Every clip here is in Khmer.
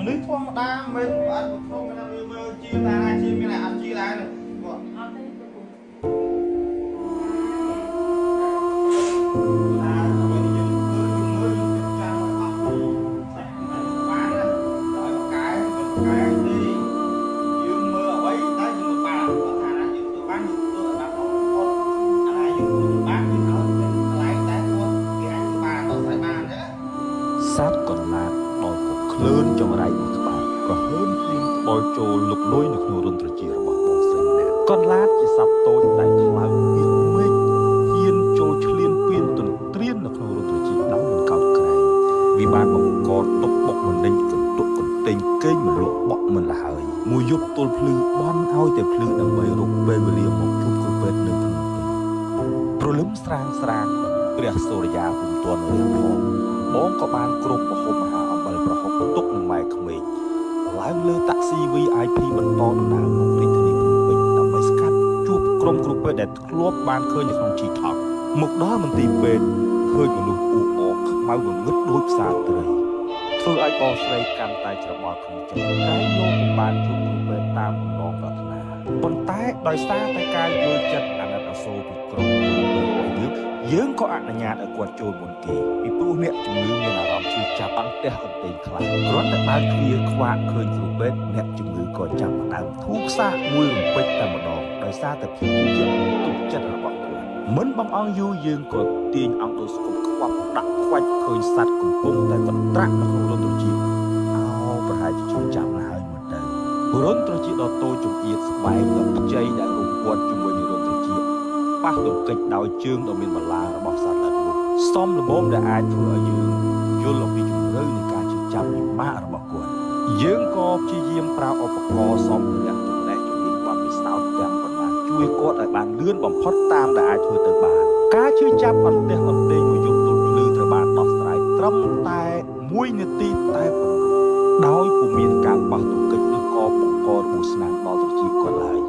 មនុស្សធម្មតាមិនបានក្នុងណាមើលជាតាជាមានអត់ជាដែរគាត់អត់ទេsát còn là đòi cuộc lớn trong rай một các bạn có hơn phim bồi trồ lục lối được nhiều run từ chiaរបស់បងស្រីម្នាក់con látជាសត្វតូចតែខ្លាំងពីមេឃហ៊ានចូលឆ្លៀនពៀនទន្ទ្រាននៅក្នុងរន្ធជាដោយមិនកោតក្រែងវាបានបង្កទុកបុកម្នេញកន្ទុកកន្ទែងគេងមិនលក់បក់មិនឡើយមួយយប់ទល់ភ្លឺបន់ឲ្យតែភ្លឺដើម្បីរកពេលវេលាមកជួបគ្រូពេទ្យនៅភ្នំពេញព្រលឹមស្រាងព្រះសូរិយាពុំទាន់រៀងផងបងក៏បានគ្រប់មហូបអាហារអំបិលប្រហុកទុកនឹងម៉ែក្មេកឡើងលើតាក់ស៊ី VIP បន្តដំណើរមករាជធានីភ្នំពេញដើម្បីស្កាត់ជួបក្រុមគ្រូពេទ្យដែលធ្លាប់បានឃើញនៅក្នុង TikTok មកដល់មន្ទីរពេទ្យឃើញមនុស្សអ៊ូអរខ្មៅងងឹតដូចផ្សារត្រីធ្វើឲ្យបងស្រីកាន់តែច្របល់ក្នុងចិត្តតែលោកមិនបានជួបគ្រូពេទ្យតាមបំណងប្រាថ្នាប៉ុន្តែដោយសារតែការយល់ចិត្តអាណិតអាសូរពីក្រុមគ្រូពេទ្យយើងក៏អនុញ្ញាតឲ្យគាត់ចូលមុនគេពីព្រោះអ្នកជំងឺមានអារម្មណ៍ឈឺចាប់អន្ទះអន្ទែងខ្លាំងគ្រាន់តែបើកទ្វារខ្វាក់ឃើញគ្រូពេទ្យអ្នកជំងឺក៏ចាប់ផ្ដើមធូរខ្សាកមួយរំពេចតែម្ដងដោយសារតែភាពជឿជាក់ទុកចិត្តរបស់គាត់មិនបងអង្គយូរយើងក៏ទាញអង្គដូស្កូបខ្វាប់ដាក់ខ្វាច់ឃើញសត្វកំពុងតែកន្ត្រាក់នៅក្នុងរន្ធត្រចៀកប្រហែលជាឈឺចាប់ណាស់ហើយមកទៅរន្ធត្រចៀកដ៏តូចចង្អៀតស្បែកដ៏ខ្ចីដែលរុំព័ទ្ធជាមួយនឹងរន្ធត្រចៀកប៉ះទង្គិចដោយជើងដ៏មានបន្លារបស់សត្វល្អិតនោះសមល្មមដែលអាចធ្វើឲ្យយើងយល់អំពីជំរឿននៃការជិះចាប់ពិបាករបស់គាត់យើងក៏ព្យាយាមប្រើឧបករណ៍សម្ភារៈចំណេះជំនាញបទពិសោធន៍ទាំងប៉ុន្មានជួយគាត់ឲ្យបានលឿនបំផុតតាមដែលអាចធ្វើទៅបានការជឿចាប់អន្ទះអន្ទែងមួយយប់ទល់ភ្លឺត្រូវបានដោះស្រាយត្រឹមតែ1នាទីតែប៉ុណ្ណោះដោយពុំមានការប៉ះទង្គិចឬក៏បង្ករបួសស្នាមដល់ត្រចៀកគាត់ឡើយ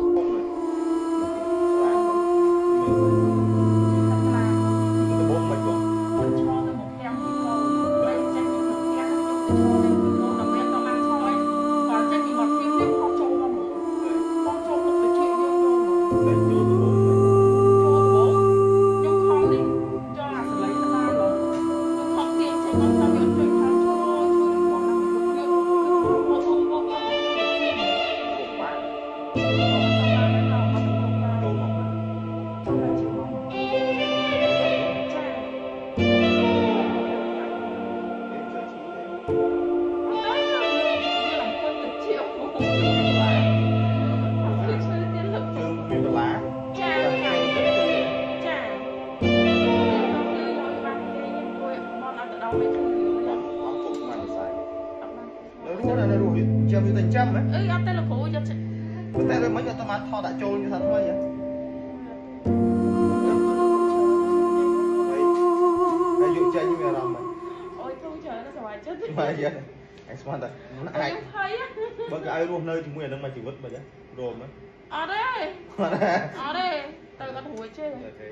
ចាំវាទៅចាំហ៎អត់ទេលោកគ្រូយកតែមិនអត់ទៅមកថតដាក់ចូលnhưថាថ្មីហ៎ហើយយកចេញមានអារម្មណ៍មិនអូយគ្រូច្រើនណាស់សប្បាយចិត្តបាយយ៉ាអញស្មានតែអាចបើកឲ្យរស់នៅជាមួយអានឹងមួយជីវិតបើរមអត់ទេទៅគាត់រួចទេ